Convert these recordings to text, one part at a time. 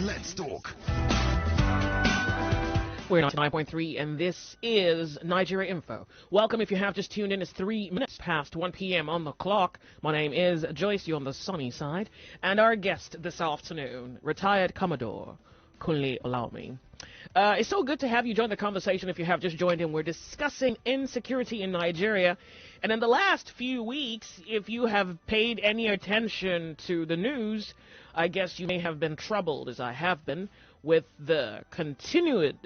Let's talk. We're on 9.3, and this is Nigeria Info. Welcome if you have just tuned in. It's 3 minutes past 1 p.m. on the clock. My name is Joyce, you're on the sunny side. And our guest this afternoon, retired Commodore Kunle Olawumi. It's so good to have you join the conversation if you have just joined in. We're discussing insecurity in Nigeria. And in the last few weeks, if you have paid any attention to the news, I guess you may have been troubled, as I have been, with the continued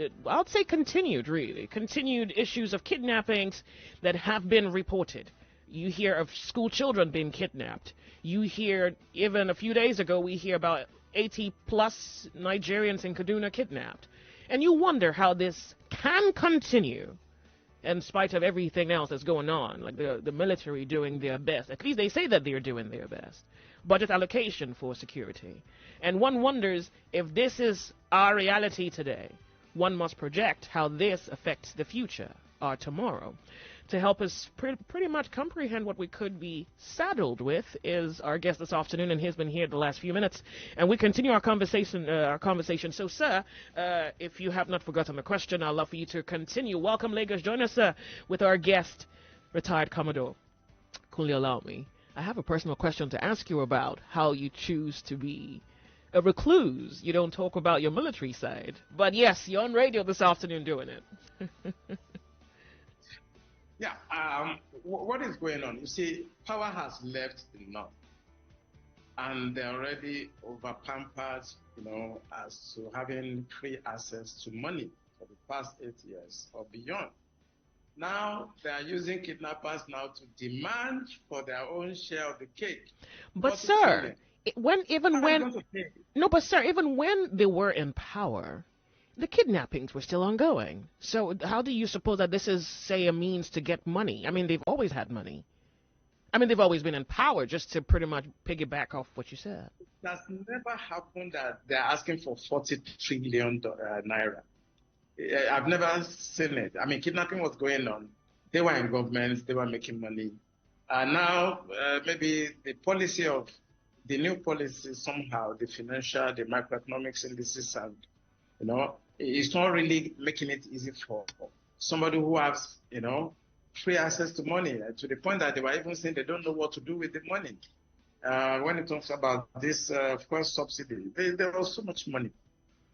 issues of kidnappings that have been reported. You hear of school children being kidnapped. You hear, even a few days ago, we hear about 80 plus Nigerians in Kaduna kidnapped. And you wonder how this can continue in spite of everything else that's going on, like the military doing their best. At least they say that they're doing their best. Budget allocation for security. And one wonders if this is our reality today. One must project how this affects the future or tomorrow. To help us pretty much comprehend what we could be saddled with is our guest this afternoon, and he's been here the last few minutes. And we continue our conversation. So, sir, if you have not forgotten the question, I'd love for you to continue. Welcome, Lagos. Join us with our guest, retired Commodore Kunle Olawumi. I have a personal question to ask you about how you choose to be a recluse. You don't talk about your military side. But yes, you're on radio this afternoon doing it. Yeah, what is going on? You see, power has left the north, and they're already over-pampered, as to having free access to money for the past 8 years or beyond. Now they are using kidnappers now to demand for their own share of the cake. But sir, even when they were in power, the kidnappings were still ongoing. So how do you suppose that this is, say, a means to get money? I mean, they've always had money. I mean, they've always been in power, just to pretty much piggyback off what you said. That's never happened that they're asking for 40 trillion naira. I've never seen it. I mean, kidnapping was going on. They were in government. They were making money. Now, maybe the new policy somehow, the financial, the macroeconomics indices, and, it's not really making it easy for somebody who has, free access to money, to the point that they were even saying they don't know what to do with the money. When it talks about this, of course, subsidy, there was so much money.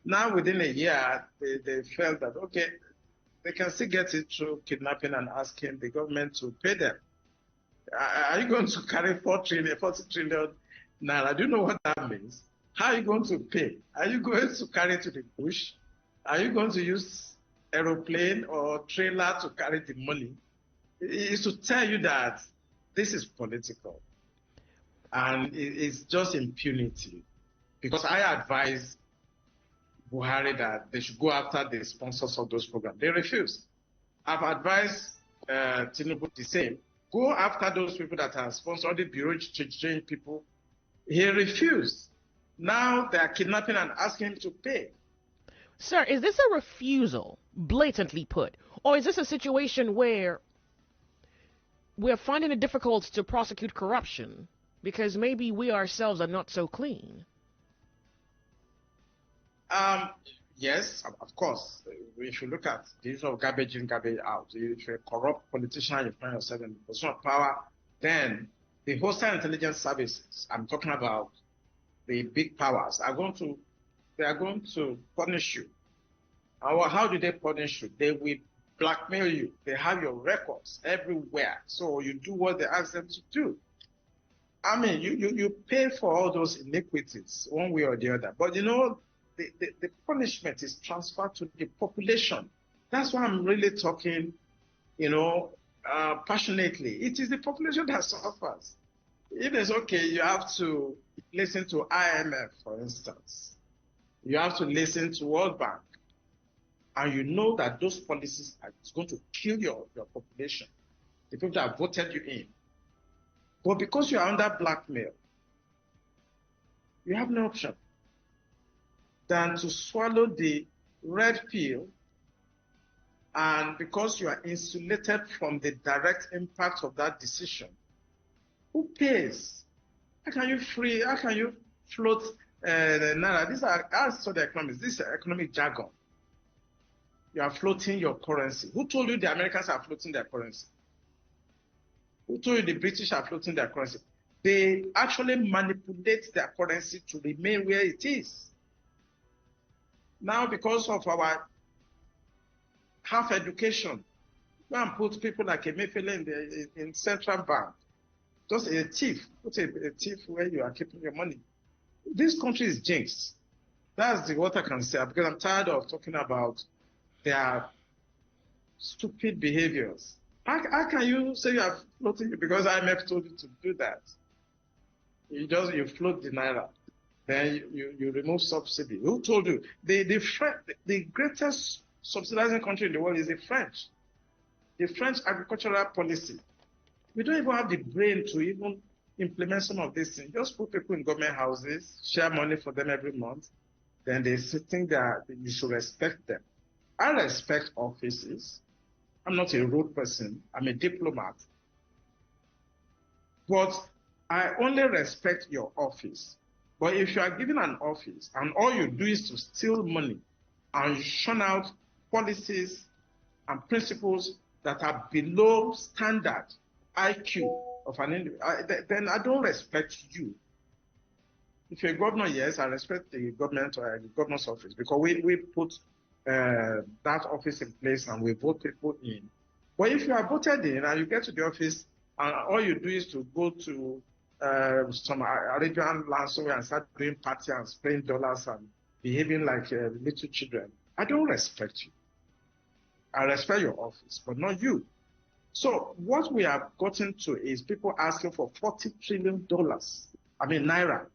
Now, within a year, they felt that, okay, they can still get it through kidnapping and asking the government to pay them. Are you going to carry 40 trillion naira? Do you know what that means? How are you going to pay? Are you going to carry it to the bush? Are you going to use aeroplane or trailer to carry the money? It's to tell you that this is political. And it's just impunity. Because I advise Buhari that they should go after the sponsors of those programs. They refuse. I've advised Tinubu the same. Go after those people that are sponsored the bureau change people. He refused. Now they are kidnapping and asking him to pay. Sir, is this a refusal, blatantly put? Or is this a situation where we're finding it difficult to prosecute corruption because maybe we ourselves are not so clean? Yes, of course. If you look at the issue of garbage in, garbage out, if you're a corrupt politician, you find yourself in a position of power, then the hostile intelligence services, I'm talking about the big powers, they are going to punish you. How do they punish you? They will blackmail you. They have your records everywhere. So you do what they ask them to do. I mean, you pay for all those iniquities one way or the other. But the punishment is transferred to the population. That's why I'm really talking, passionately. It is the population that suffers. It is okay, you have to listen to IMF, for instance. You have to listen to World Bank. And you know that those policies are going to kill your population, the people that voted you in. But because you are under blackmail, you have no option than to swallow the red pill. And because you are insulated from the direct impact of that decision, who pays? How can you float Naira. These are, as for the economics, this is economic jargon. You are floating your currency. Who told you the Americans are floating their currency? Who told you the British are floating their currency? They actually manipulate their currency to remain where it is. Now, because of our half education, go and put people like Emefiele in central bank. Just a thief. Put a thief where you are keeping your money. This country is jinxed. That's what I can say, because I'm tired of talking about their stupid behaviors. How can you say you are floating? Because IMF told you to do that. You float the Naira. Then you remove subsidy. Who told you? The greatest subsidizing country in the world is the French. The French agricultural policy. We don't even have the brain to even implement some of these things. Just put people in government houses, share money for them every month, then they think that you should respect them. I respect offices. I'm not a rude person. I'm a diplomat. But I only respect your office. But if you are given an office and all you do is to steal money and you shun out policies and principles that are below standard IQ of an individual, then I don't respect you. If you're a governor, yes, I respect the government or the governor's office, because we put that office in place and we vote people in. But if you are voted in and you get to the office and all you do is to go to some Arabian land somewhere and start doing party and spraying dollars and behaving like little children, I don't respect you. I respect your office, but not you. So what we have gotten to is people asking for $40 trillion. I mean, Naira.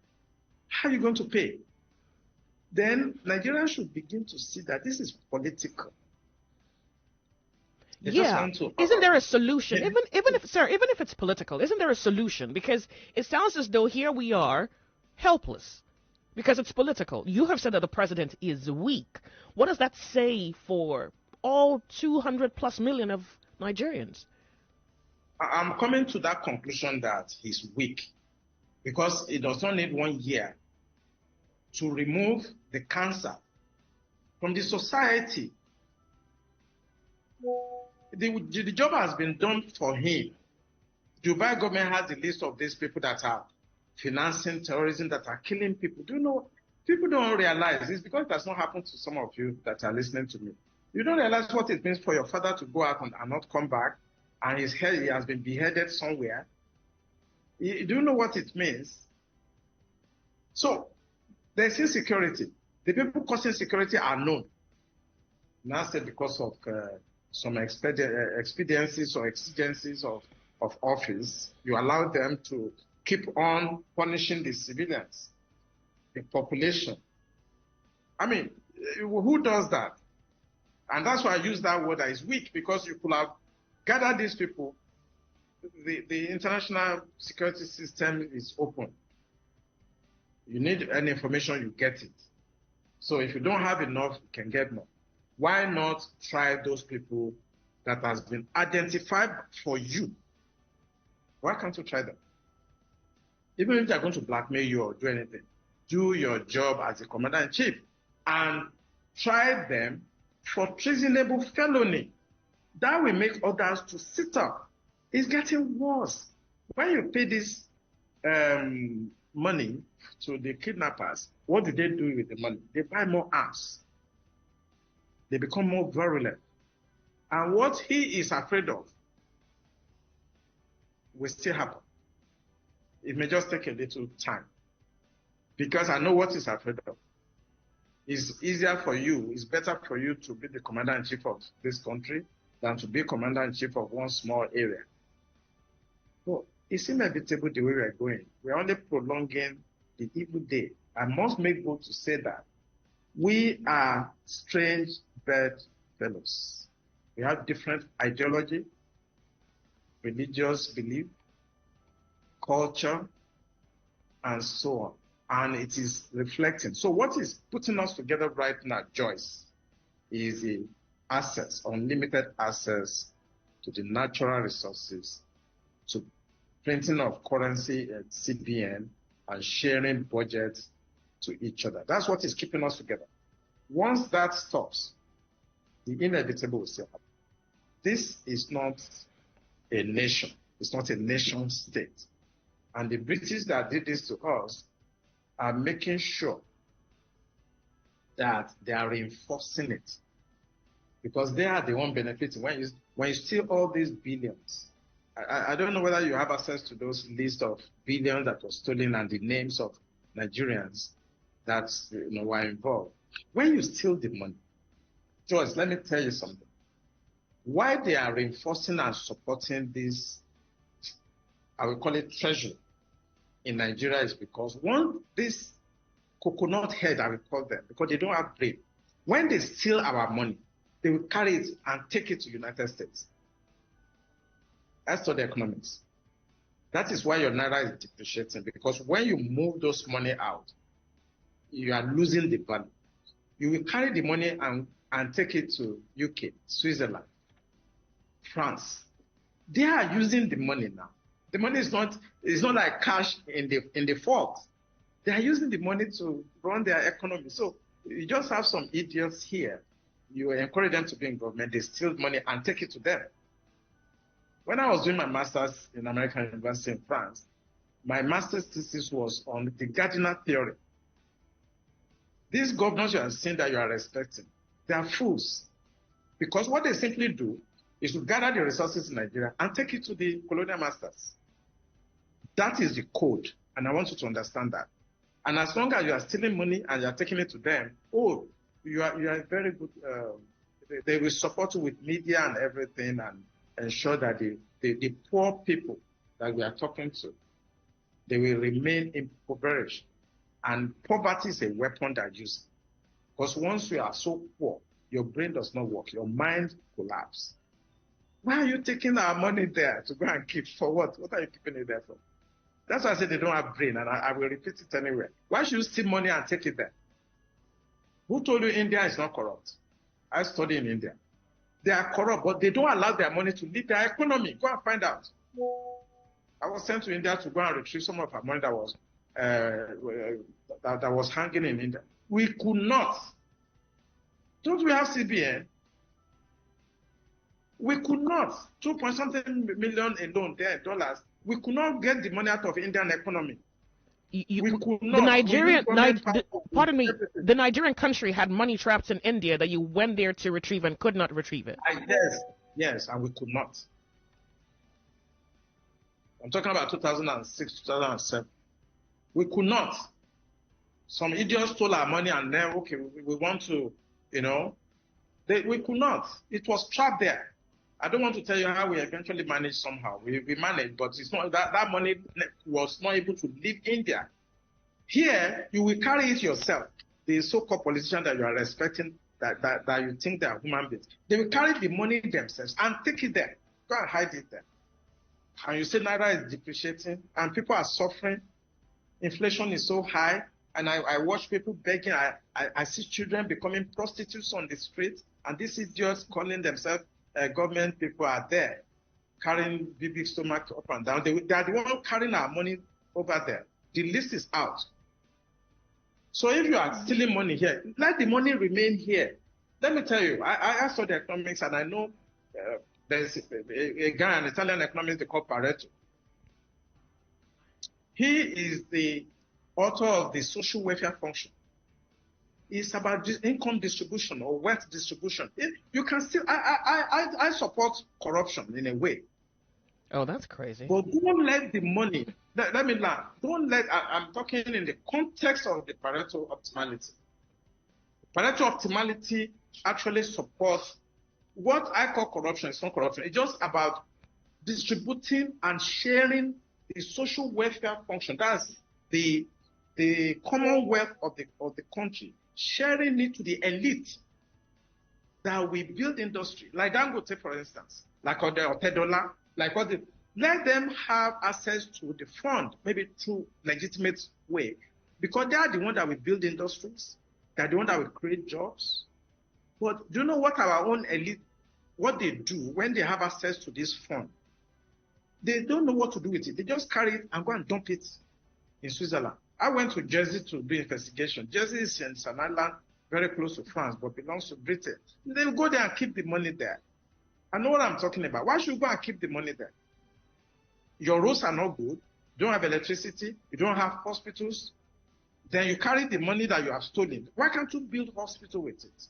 How are you going to pay? Then Nigeria should begin to see that this is political. Isn't there a solution? Even if it's political, isn't there a solution? Because it sounds as though here we are helpless because it's political. You have said that the president is weak. What does that say for all 200 plus million of Nigerians? I'm coming to that conclusion that he's weak because it does not need 1 year to remove the cancer from the society. The job has been done for him. Dubai government has the list of these people that are financing terrorism, that are killing people. Do you know? People don't realize this because it has not happened to some of you that are listening to me. You don't realize what it means for your father to go out and not come back, and he has been beheaded somewhere. Do you know what it means? So there's insecurity. The people causing insecurity are known. Now said because of some expediencies or exigencies of office, you allow them to keep on punishing the civilians, the population. I mean, who does that? And that's why I use that word that is weak, because you could have gathered these people. The international security system is open. You need any information, you get it. So if you don't have enough, you can get more. Why not try those people that has been identified for you? Why can't you try them? Even if they're going to blackmail you or do anything, do your job as a commander-in-chief and try them for treasonable felony. That will make others to sit up. It's getting worse. When you pay this money to the kidnappers, what do they do with the money? They buy more arms. They become more virulent. And what he is afraid of will still happen. It may just take a little time. Because I know what he's afraid of. It's easier for you, it's better for you to be the commander-in-chief of this country than to be commander-in-chief of one small area. So it's inevitable the way we are going. We're only prolonging the evil day. I must make bold to say that we are strange bed fellows. We have different ideology, religious belief, culture, and so on. And it is reflecting. So what is putting us together right now, Joyce, is the access, unlimited access to the natural resources, to printing of currency at CBN, and sharing budgets to each other. That's what is keeping us together. Once that stops, the inevitable will still happen. This is not a nation. It's not a nation state. And the British that did this to us are making sure that they are reinforcing it, because they are the one benefiting. When you steal all these billions, I don't know whether you have access to those lists of billions that were stolen and the names of Nigerians that were involved. When you steal the money, George, let me tell you something. Why they are reinforcing and supporting this, I will call it treasury, in Nigeria is because this coconut head, I will call them, because they don't have brain. When they steal our money, they will carry it and take it to the United States. As to the economics. That is why your Naira is depreciating, because when you move those money out, you are losing the value. You will carry the money and take it to UK, Switzerland, France. They are using the money now. The money is not like cash in the vault. They are using the money to run their economy. So you just have some idiots here. You encourage them to be in government. They steal money and take it to them. When I was doing my master's in American University in France, my master's thesis was on the Gardiner theory. These governors you are seeing that you are respecting, they are fools. Because what they simply do is to gather the resources in Nigeria and take it to the colonial masters. That is the code, and I want you to understand that. And as long as you are stealing money and you are taking it to them, you are very good. They will support you with media and everything and ensure that the poor people that we are talking to, they will remain impoverished. And poverty is a weapon that you use. Because once you are so poor, your brain does not work, your mind collapses. Why are you taking our money there to go and keep? For what? What are you keeping it there for? That's why I said they don't have brain, and I will repeat it anyway. Why should you steal money and take it there? Who told you India is not corrupt? I study in India. They are corrupt, but they don't allow their money to leave their economy. Go and find out. I was sent to India to go and retrieve some of our money that was hanging in India. We could not. Don't we have CBN? We could not. 2.something million alone there, dollars. We could not get the money out of Indian economy. We could not. The Nigerian country had money trapped in India that you went there to retrieve and could not retrieve it. Yes, and we could not. I'm talking about 2006, 2007. We could not. Some idiots stole our money and then, okay, we want to, we could not. It was trapped there. I don't want to tell you how we eventually managed somehow. We managed, but it's not that money was not able to leave India. Here, you will carry it yourself. The so-called politicians that you are respecting, that you think they are human beings, they will carry the money themselves and take it there. Go and hide it there. And you say Naira is depreciating and people are suffering. Inflation is so high. And I watch people begging. I see children becoming prostitutes on the street. And these idiots calling themselves government people are there, carrying big stomach up and down. They are the one carrying our money over there. The list is out. So if you are stealing money here, let the money remain here. Let me tell you, I study economics and I know there's a guy, an Italian economist, they call Pareto. He is the author of the social welfare function. It's about income distribution or wealth distribution. You can still, I support corruption in a way. Oh, that's crazy. But don't let the money, let me learn. I'm talking in the context of the Pareto optimality. Pareto optimality actually supports what I call corruption. It's not corruption. It's just about distributing and sharing the social welfare function. That's the commonwealth of the country, sharing it to the elite that we build industry, like Dangote, for instance, like Otedola, let them have access to the fund, maybe through legitimate way, because they are the ones that will build industries, they are the ones that will create jobs. But do you know what our own elite, what they do when they have access to this fund? They don't know what to do with it. They just carry it and go and dump it in Switzerland. I went to Jersey to do investigation. Jersey is in an island very close to France, but belongs to Britain. They'll go there and keep the money there. I know what I'm talking about. Why should you go and keep the money there? Your roads are not good. You don't have electricity. You don't have hospitals. Then you carry the money that you have stolen. Why can't you build hospital with it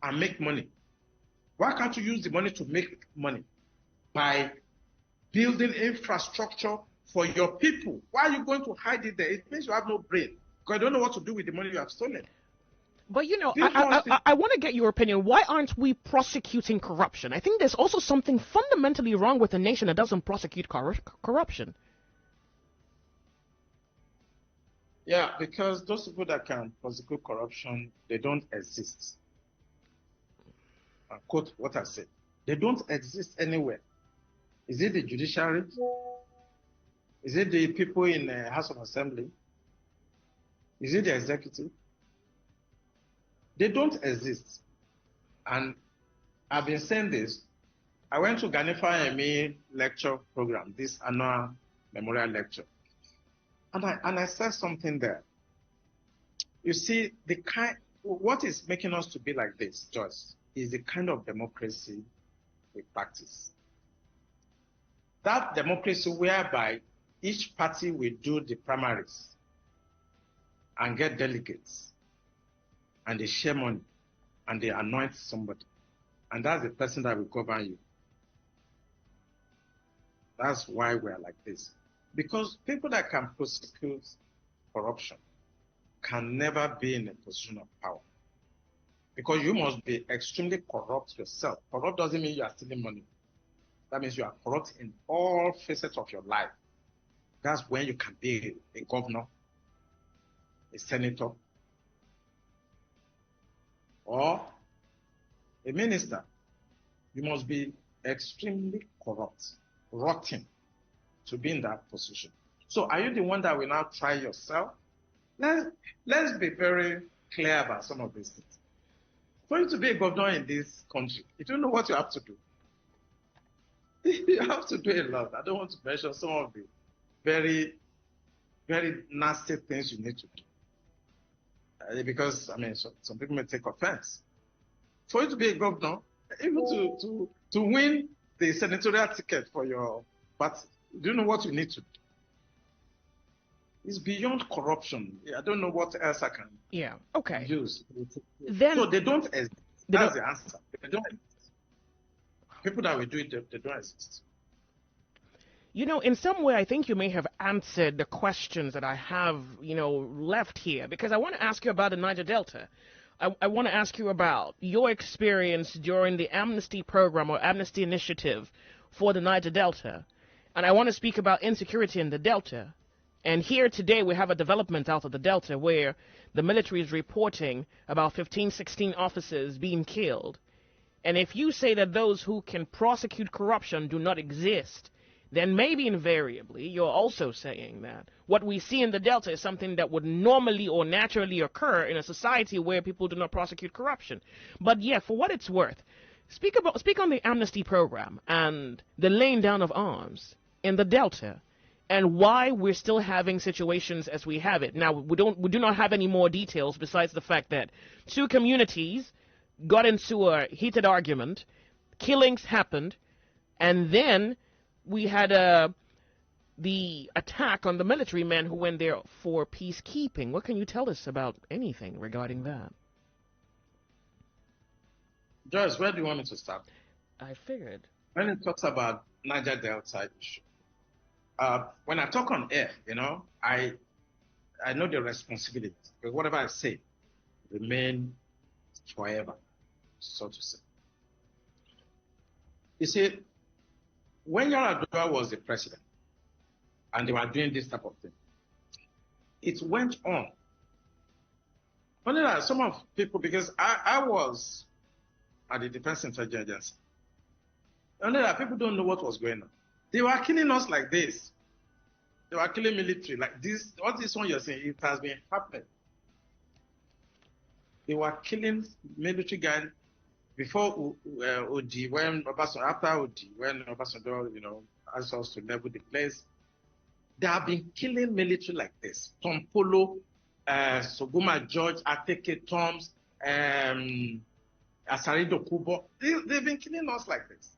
and make money? Why can't you use the money to make money by building infrastructure for your people? Why are you going to hide it there? It means you have no brain because you don't know what to do with the money you have stolen. But I want to get your opinion. Why aren't we prosecuting corruption? I think there's also something fundamentally wrong with a nation that doesn't prosecute corruption. Yeah, because those people that can prosecute corruption, they don't exist. I'll quote what I said. They don't exist anywhere. Is it the judiciary? Is it the people in the House of Assembly? Is it the executive? They don't exist. And I've been saying this. I went to Ganifa Emi lecture program, this annual memorial lecture. And I said something there. You see, what is making us to be like this, Joyce, is the kind of democracy we practice. That democracy whereby each party will do the primaries and get delegates, and they share money, and they anoint somebody. And that's the person that will govern you. That's why we're like this. Because people that can prosecute corruption can never be in a position of power. Because you must be extremely corrupt yourself. Corrupt doesn't mean you are stealing money. That means you are corrupt in all facets of your life. That's when you can be a governor, a senator, or a minister. You must be extremely corrupt, rotten, to be in that position. So are you the one that will now try yourself? Let's be very clear about some of these things. For you to be a governor in this country, you don't know what you have to do. You have to do a lot. I don't want to mention some of the very, very nasty things you need to do. Because, I mean, some people may take offense. For you to be a governor, even to win the senatorial ticket for your party, do you know what you need to do? It's beyond corruption. I don't know what else I can use. Then, so they don't exist. That's the answer. They don't exist. People that will do it, they don't exist. You know, in some way, I think you may have answered the questions that I have, left here. Because I want to ask you about the Niger Delta. I want to ask you about your experience during the Amnesty program or Amnesty initiative for the Niger Delta. And I want to speak about insecurity in the Delta. And here today we have a development out of the Delta where the military is reporting about 15, 16 officers being killed. And if you say that those who can prosecute corruption do not exist, then maybe invariably you're also saying that what we see in the Delta is something that would normally or naturally occur in a society where people do not prosecute corruption. But yeah, for what it's worth, speak on the Amnesty program and the laying down of arms in the Delta and why we're still having situations as we have it. Now, we do not have any more details besides the fact that two communities got into a heated argument, killings happened, and then we had the attack on the military men who went there for peacekeeping. What can you tell us about anything regarding that? Joyce, where do you want me to start? I figured. When it talks about Niger Delta issue, when I talk on air, I know the responsibility, because whatever I say remain forever, so to say. You see, when Yar'Adua was the president and they were doing this type of thing, it went on. Only that some of people, because I was at the Defense Intelligence Agency, only that people don't know what was going on. They were killing us like this. They were killing military like this. What this one you're saying, it has been happening. They were killing military guys before OD, when Obasanjo, after OD, when Obasanjo, asked us to level the place. They have been killing military like this. Tom Polo, Soguma George, Ateke Toms, Asarido Kubo. They've been killing us like this.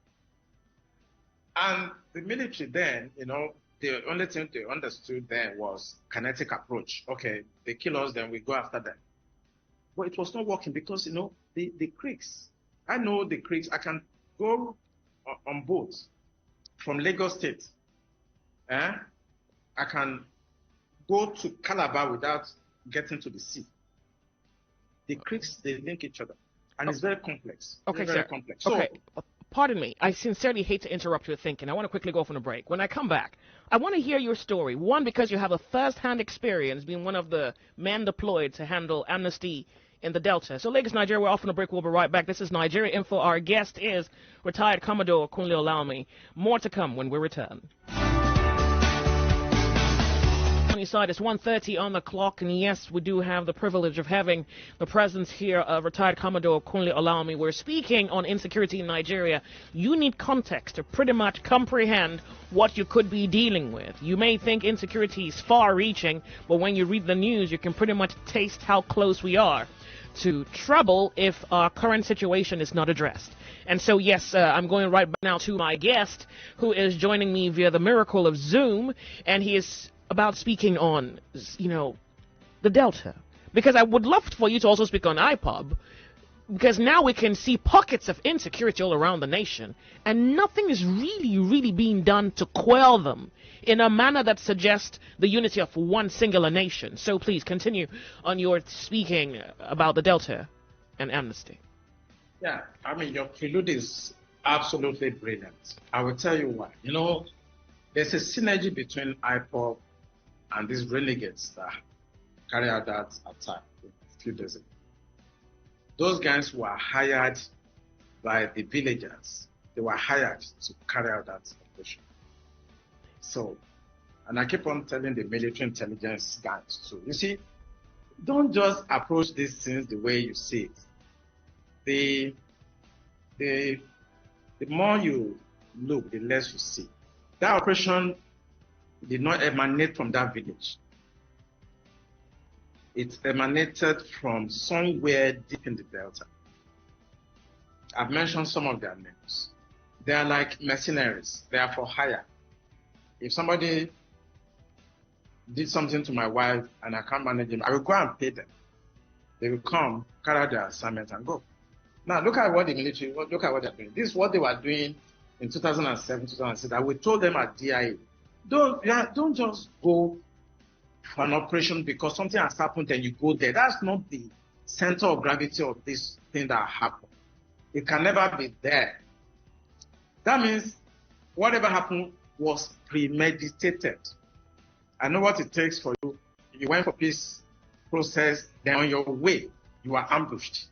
And the military then, the only thing they understood then was kinetic approach. Okay, they kill us, then we go after them. But it was not working because, the creeks. I know the creeks. I can go on boats from Lagos State. I can go to Calabar without getting to the sea. The creeks, they link each other. And it's very complex. Okay, very sir. complex. Okay. Pardon me. I sincerely hate to interrupt your thinking. I want to quickly go off on a break. When I come back, I want to hear your story. One, because you have a first-hand experience being one of the men deployed to handle Amnesty in the Delta. So, Lagos, Nigeria, we're off on a break. We'll be right back. This is Nigeria Info. Our guest is retired Commodore Kunle Olami. More to come when we return. Side. It's 1:30 on the clock, and yes, we do have the privilege of having the presence here of retired Commodore Kunle Olami. We're speaking on insecurity in Nigeria. You need context to pretty much comprehend what you could be dealing with. You may think insecurity is far-reaching, but when you read the news, you can pretty much taste how close we are to trouble if our current situation is not addressed. And so, yes, I'm going right now to my guest, who is joining me via the miracle of Zoom, and he is about speaking on, the Delta. Because I would love for you to also speak on IPOB, because now we can see pockets of insecurity all around the nation, and nothing is really being done to quell them in a manner that suggests the unity of one singular nation. So please continue on your speaking about the Delta and Amnesty. Yeah, your prelude is absolutely brilliant. I will tell you why. There's a synergy between IPOB and these renegades that carry out that attack a few days ago. Those guys were hired by the villagers. They were hired to carry out that operation. So, and I keep on telling the military intelligence guys too. You see, don't just approach these things the way you see it. The more you look, the less you see. That operation did not emanate from that village. It emanated from somewhere deep in the Delta. I've mentioned some of their names. They are like mercenaries. They are for hire. If somebody did something to my wife and I can't manage them, I will go and pay them. They will come, carry out their assignment and go. Now look at what the military, look at what they're doing. This is what they were doing in 2007, 2006. And we told them at DIA, don't just go for an operation because something has happened and you go there. That's not the center of gravity of this thing that happened. It can never be there. That means whatever happened was premeditated. I know what it takes for you. You went for peace process, then on your way, you are ambushed.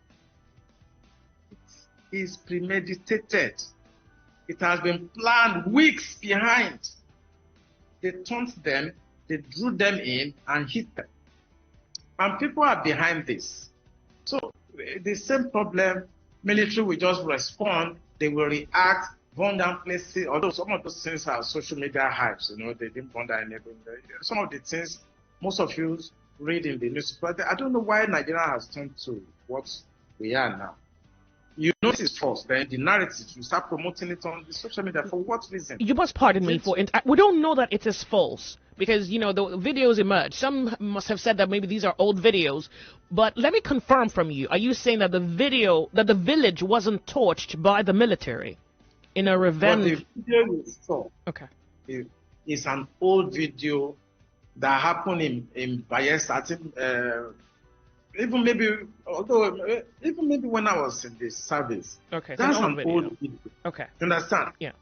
It is premeditated. It has been planned weeks behind. They taunt them, they drew them in and hit them. And people are behind this. So the same problem, military will just respond, they will react, burn down places, although some of those things are social media hypes, they didn't burn down anything. Some of the things most of you read in the newspaper, I don't know why Nigeria has turned to what we are now. You know this is false. Then the narrative, you start promoting it on the social media. For what reason? You must pardon me for we don't know that it is false because the videos emerge. Some must have said that maybe these are old videos, but let me confirm from you. Are you saying that the village wasn't torched by the military in a revenge? But the video you saw, okay, is an old video that happened in Bayelsa. I think, even maybe when I was in the service. Okay, that's an old video. Okay. You understand? Yeah.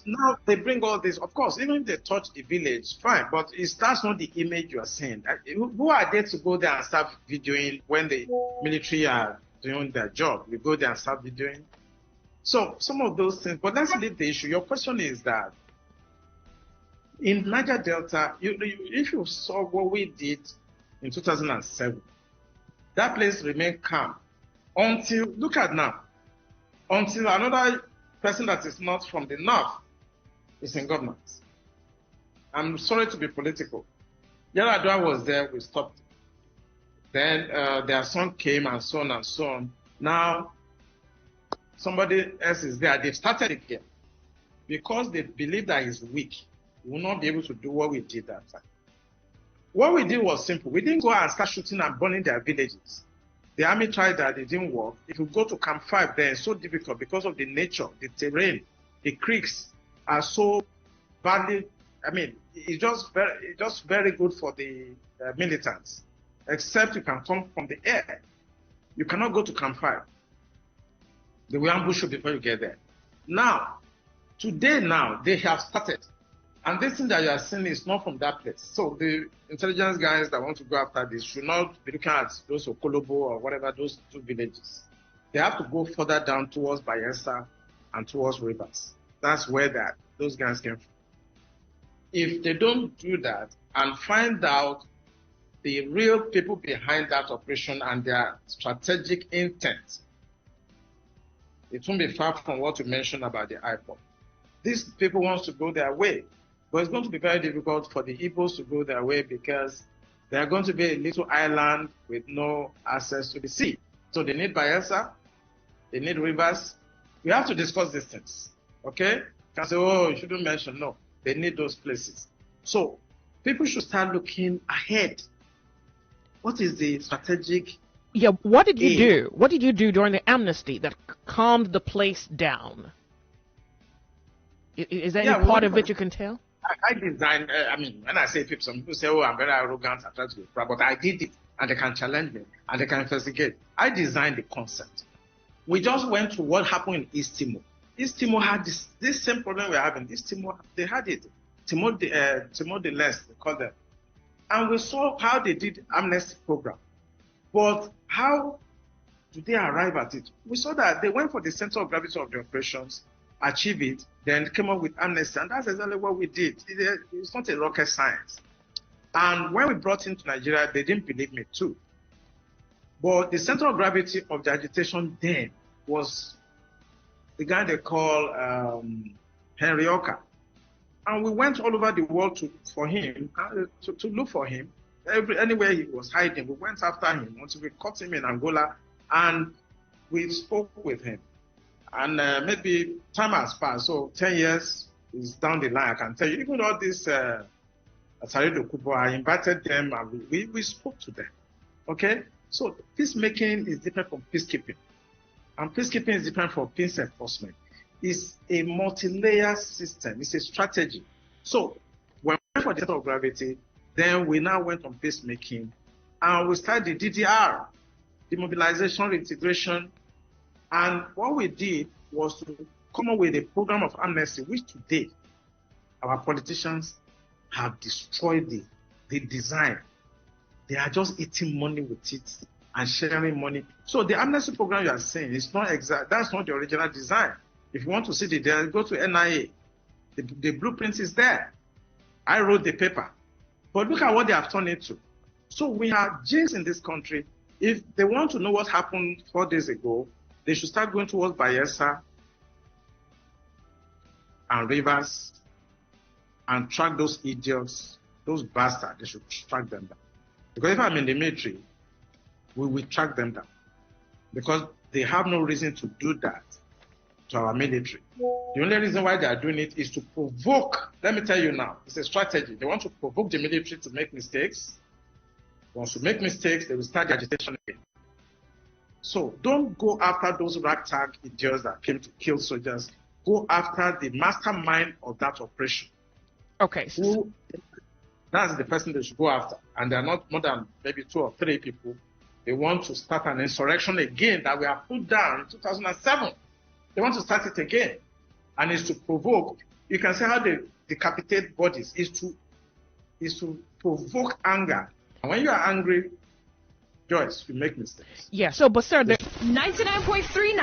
Now they bring all this. Of course, even if they touch the village, fine. But that's not the image you are seeing. Who are there to go there and start videoing when the military are doing their job? We go there and start videoing. So some of those things. But let's leave the issue. Your question is that in Niger Delta, if you saw what we did in 2007, that place remained calm until, look at now, until another person that is not from the north is in government. I'm sorry to be political. Yaradua was there, we stopped. Then their son came and so on and so on. Now, somebody else is there. They've started again. Because they believe that he's weak, we will not be able to do what we did that time. What we did was simple. We didn't go out and start shooting and burning their villages. The army tried that, it didn't work. If you go to Camp 5, there, it's so difficult because of the nature, the terrain, the creeks are so badly, it's just very good for the militants, except you can come from the air. You cannot go to Camp 5. They will ambush you before you get there. Now, today they have started. And this thing that you are seeing is not from that place. So the intelligence guys that want to go after this should not be looking at those Okolobo or whatever, those two villages. They have to go further down towards Bayelsa and towards Rivers. That's where those guys came from. If they don't do that and find out the real people behind that operation and their strategic intent, it won't be far from what you mentioned about the IPOB. These people want to go their way. But it's going to be very difficult for the Igbos to go their way because they are going to be a little island with no access to the sea. So they need Bayelsa, they need rivers. We have to discuss these things, okay? You can say, oh, you shouldn't mention. No, they need those places. So people should start looking ahead. What is the strategic? Yeah, what did you do? What did you do during the amnesty that calmed the place down? Is there any part of it you can tell? I designed, when I say people, some people say, oh, I'm very arrogant, I try to be proud, but I did it, and they can challenge me, and they can investigate. I designed the concept. We just went to what happened in East Timor. East Timor had this same problem we're having. East Timor, they had it. Timor de Leste, they call them. And we saw how they did amnesty program. But how did they arrive at it? We saw that they went for the center of gravity of the operations, achieve it, then came up with amnesty, and that's exactly what we did. It's not a rocket science. And when we brought into Nigeria, they didn't believe me too. But the center of gravity of the agitation then was the guy they call Henry Oka. And we went all over the world to look for him. Anywhere he was hiding, we went after him until we caught him in Angola, and we spoke with him. And maybe time has passed, so 10 years is down the line, I can tell you. Even all this Asarido Kubo, I invited them and we spoke to them. Okay? So peacemaking is different from peacekeeping. And peacekeeping is different from peace enforcement. It's a multi-layer system. It's a strategy. So when we went for the center of gravity, then we now went on peacemaking. And we started the DDR, demobilization, reintegration. And what we did was to come up with a program of amnesty, which today our politicians have destroyed the design. They are just eating money with it and sharing money. So the amnesty program you are saying is not exact. That's not the original design. If you want to see the design, go to NIA. The blueprint is there. I wrote the paper. But look at what they have turned into. So we have jails in this country. If they want to know what happened 4 days ago, they should start going towards Bayelsa and Rivers and track those idiots, those bastards. They should track them down. Because if I'm in the military, we will track them down. Because they have no reason to do that to our military. The only reason why they are doing it is to provoke. Let me tell you now, it's a strategy. They want to provoke the military to make mistakes. Once you make mistakes, they will start the agitation again. So don't go after those ragtag idiots that came to kill soldiers. Go after the mastermind of that operation. Okay. That's the person they should go after. And they're not more than maybe 2 or 3 people. They want to start an insurrection again that we have put down in 2007. They want to start it again. And it's to provoke. You can see how they decapitate bodies. Is to provoke anger. And when you are angry, Joyce, you make mistakes. Yeah, so, but sir, 99.3